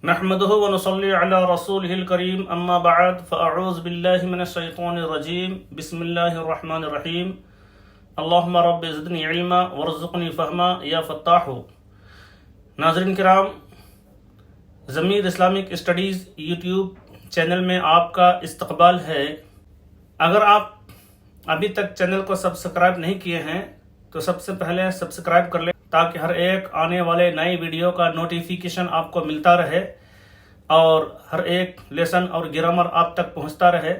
نحمده ونصلي على رسوله الكريم اما بعد فاعوذ بالله من الشيطان الرجيم بسم الله الرحمن الرحيم اللهم رب زدني علما وارزقني فهما یا فتاح. ناظرین کرام، ضمیر اسلامک اسٹڈیز یوٹیوب چینل میں آپ کا استقبال ہے. اگر آپ ابھی تک چینل کو سبسکرائب نہیں کیے ہیں تو سب سے پہلے سبسکرائب کر لیں تاکہ ہر ایک آنے والے نئی ویڈیو کا نوٹیفیکیشن آپ کو ملتا رہے اور ہر ایک لیسن اور گرامر آپ تک پہنچتا رہے.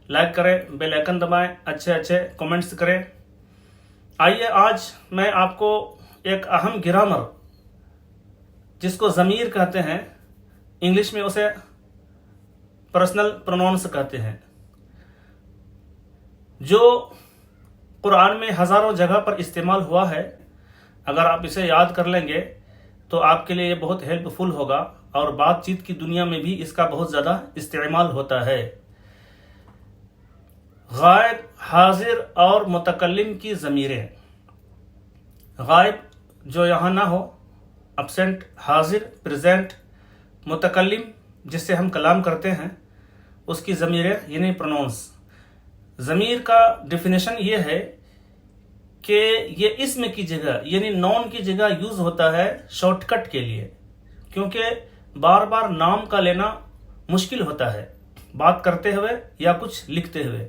لائک کریں، بیل آئکن دبائیں، اچھے کومنٹس کریں. آئیے آج میں آپ کو ایک اہم گرامر جس کو ضمیر کہتے ہیں، انگلش میں اسے پرسنل پروناؤنس کہتے ہیں، جو قرآن میں ہزاروں جگہ پر استعمال ہوا ہے. اگر آپ اسے یاد کر لیں گے تو آپ کے لیے یہ بہت ہیلپ فل ہوگا اور بات چیت کی دنیا میں بھی اس کا بہت زیادہ استعمال ہوتا ہے. غائب، حاضر اور متکلم کی ضمیریں. غائب جو یہاں نہ ہو، ابسینٹ. حاضر پریزنٹ. متکلم جس سے ہم کلام کرتے ہیں، اس کی ضمیریں یعنی پروناؤنس. ضمیر کا ڈیفینیشن یہ ہے کہ یہ اسم کی جگہ یعنی نون کی جگہ یوز ہوتا ہے شارٹ کٹ کے لیے، کیونکہ بار بار نام کا لینا مشکل ہوتا ہے بات کرتے ہوئے یا کچھ لکھتے ہوئے،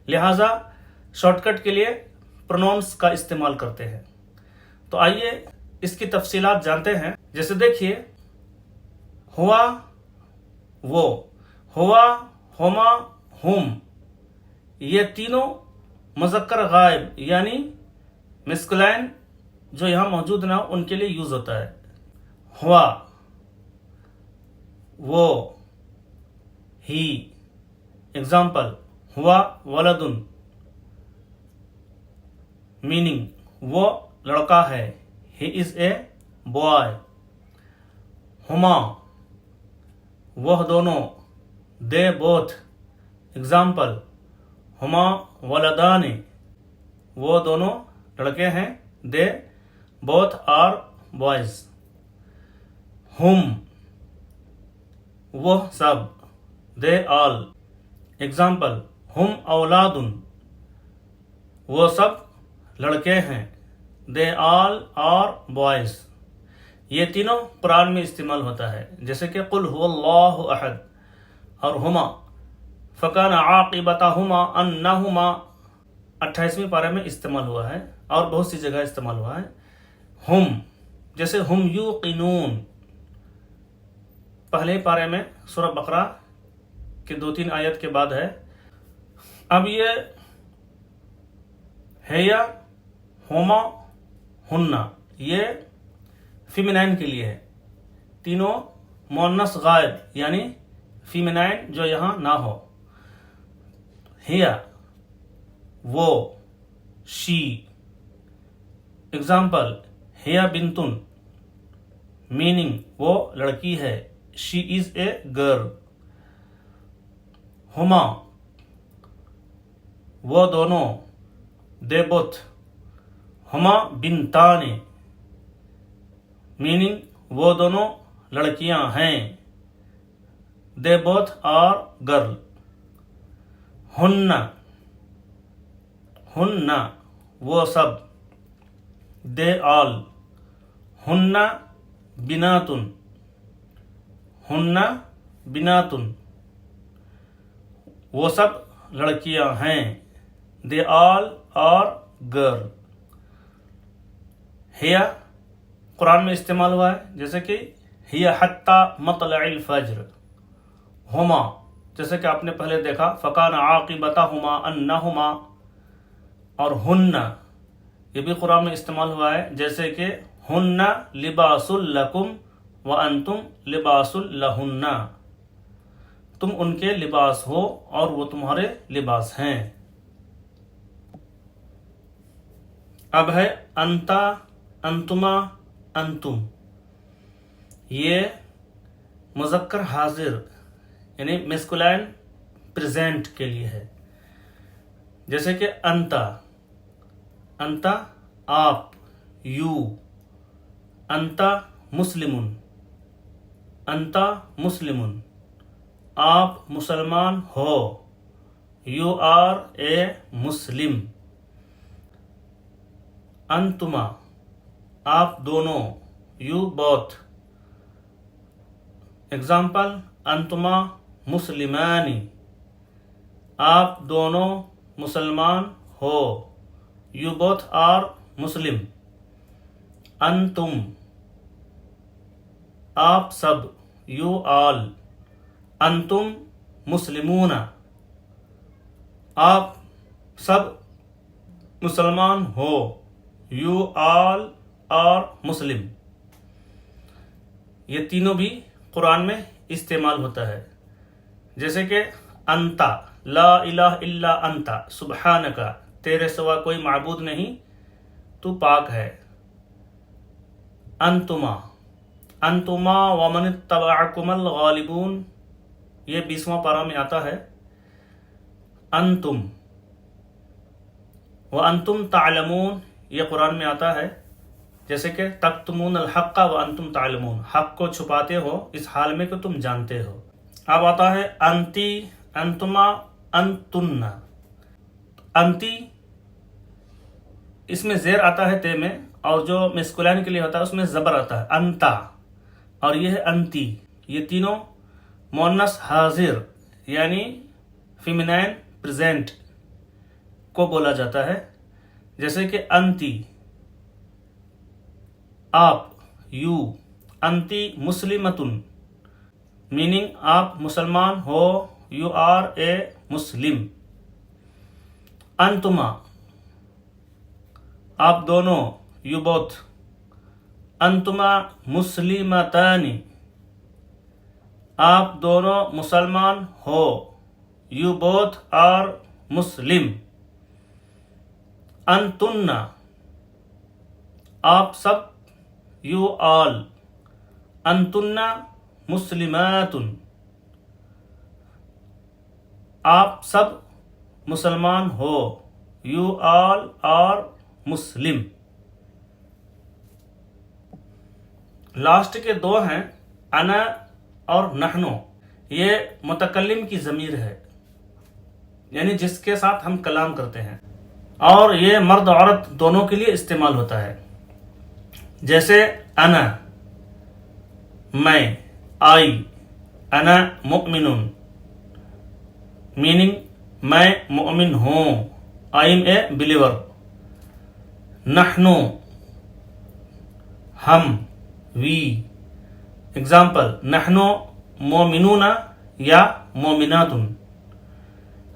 لہٰذا شارٹ کٹ کے لیے پروناؤنس کا استعمال کرتے ہیں. تو آئیے اس کی تفصیلات جانتے ہیں. جیسے دیکھیے، ہوا، وہ، ہوا، ہما، ہم، یہ تینوں مذکر غائب یعنی مسکلائن جو یہاں موجود نہ ہو ان کے لیے یوز ہوتا ہے. ہوا، وہ، ہی. اگزامپل: ہوا ولدن، میننگ وہ لڑکا ہے، ہی از اے بوائے. ہما، وہ دونوں، دے بوتھ. اگزامپل: ہما ولدان، وہ دونوں لڑکے ہیں، دے بوتھ آر بوائز. ہم، وہ سب، دے آل. اگزامپل: ہم اولاد، وہ سب لڑکے ہیں، دے آل آر بوائز. یہ تینوں قرآن میں استعمال ہوتا ہے، جیسے کہ قل هو اللہ احد اور ہما فکان عاقبتہما انہما 28ویں پارے میں استعمال ہوا ہے اور بہت سی جگہ استعمال ہوا ہے. ہم جیسے ہم یوقنون پہلے پارے میں سورہ بقرہ کے 2-3 آیت کے بعد ہے. اب یہ ہیا، ہما، ہننا یہ فیمینائن کے لیے ہے. تینوں مؤنث غائب یعنی فیمینائن جو یہاں نہ ہو. ہیا، وہ، شی. اگزامپل: ہیا بنتن، میننگ وہ لڑکی ہے، شی از اے گرل. ہما، وہ دونوں، دے بوتھ. ہما بنتان، میننگ وہ دونوں لڑکیاں ہیں، دے بوتھ آر گرل. ہن، ہن وہ سب، دے آل. ہن بناتن، ہن بناتن وہ سب لڑکیاں ہیں، دے آل آر گرل. ہیا قرآن میں استعمال ہوا ہے، جیسے کہ ہیا حتی مطلع الفجر. ہما جیسے کہ آپ نے پہلے دیکھا فکان عاقبتہما انہما. اور ہن یہ بھی قرآن میں استعمال ہوا ہے، جیسے کہ ہن لباس لکم وانتم لباس لہن، تم ان کے لباس ہو اور وہ تمہارے لباس ہیں. اب ہے انتا، انتما، انتم. یہ مذکر حاضر یعنی میسکولائن پریزنٹ کے لیے ہے، جیسے کہ انتا، انتا آپ، یو. انتا مسلم، انتا مسلم، آپ مسلمان ہو. You are a Muslim. انتما، آپ دونوں. You both. Example: انتما مسلمانی، آپ دونوں مسلمان ہو. You both are Muslim. انتم، آپ سب. You all. انتم مسلمون، آپ سب مسلمان ہو. You all are Muslim. یہ تینوں بھی قرآن میں استعمال ہوتا ہے. جیسے کہ انتا، لا الہ الا انتا سبحانک، تیرے سوا کوئی معبود نہیں، تو پاک ہے. انتما، انتما ومن اتبعکم الغالبون، یہ 20واں پارہ میں آتا ہے. انتم وانتم تعلمون، یہ قرآن میں آتا ہے. جیسے کہ تکتمون الحق وانتم تعلمون، حق کو چھپاتے ہو اس حال میں کہ تم جانتے ہو. اب آتا ہے انتی، انتما، انتن. انتی اس میں زیر آتا ہے تے میں، اور جو مسکولین کے لیے ہوتا ہے اس میں زبر آتا ہے. انتا، اور یہ ہے انتی. یہ تینوں مؤنث حاضر یعنی فیمینائن پریزنٹ کو بولا جاتا ہے. جیسے کہ انتی، آپ. یو، انتی مسلمتن، میننگ آپ مسلمان ہو. یو آر اے مسلم. انتما، آپ دونوں. You both. انتما مسلمتانی، آپ دونوں مسلمان ہو. You both are Muslim. انتن، آپ سب. You all. انتن مسلمات، آپ سب مسلمان ہو. You all are Muslim. Last کے دو ہیں انا اور نحنو. یہ متکلم کی ضمیر ہے، یعنی جس کے ساتھ ہم کلام کرتے ہیں، اور یہ مرد عورت دونوں کے لیے استعمال ہوتا ہے. جیسے انا، میں. آئی، انا مؤمن، میننگ میں مؤمن ہوں. I am a believer. نحنو، ہم. وی. اگزامپل: نحنو مومنون یا مومنات،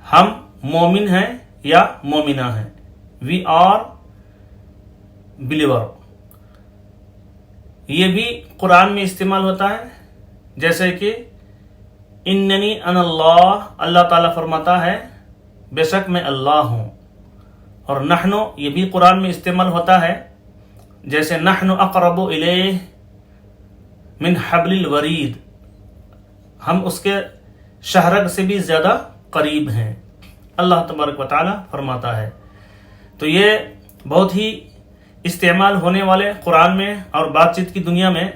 ہم مومن ہیں یا مومنہ ہیں. We are believer. یہ بھی قرآن میں استعمال ہوتا ہے. جیسے کہ اننی انا اللہ، اللہ تعالیٰ فرماتا ہے بے شک میں اللہ ہوں. اور نحنو یہ بھی قرآن میں استعمال ہوتا ہے. جیسے نحنو اقرب الیہ من حبل الورید، ہم اس کے شہرگ سے بھی زیادہ قریب ہیں، اللہ تبارک و تعالی فرماتا ہے. تو یہ بہت ہی استعمال ہونے والے قرآن میں اور بات چیت کی دنیا میں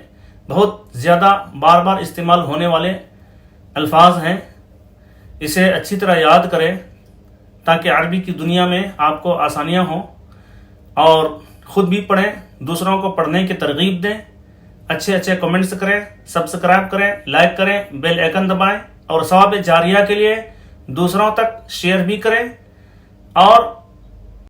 بہت زیادہ بار بار استعمال ہونے والے الفاظ ہیں. اسے اچھی طرح یاد کریں تاکہ عربی کی دنیا میں آپ کو آسانیاں ہوں، اور خود بھی پڑھیں، دوسروں کو پڑھنے کی ترغیب دیں. اچھے کمنٹس کریں، سبسکرائب کریں، لائک کریں، بیل آئیکن دبائیں، اور ثواب جاریہ کے لیے دوسروں تک شیئر بھی کریں. اور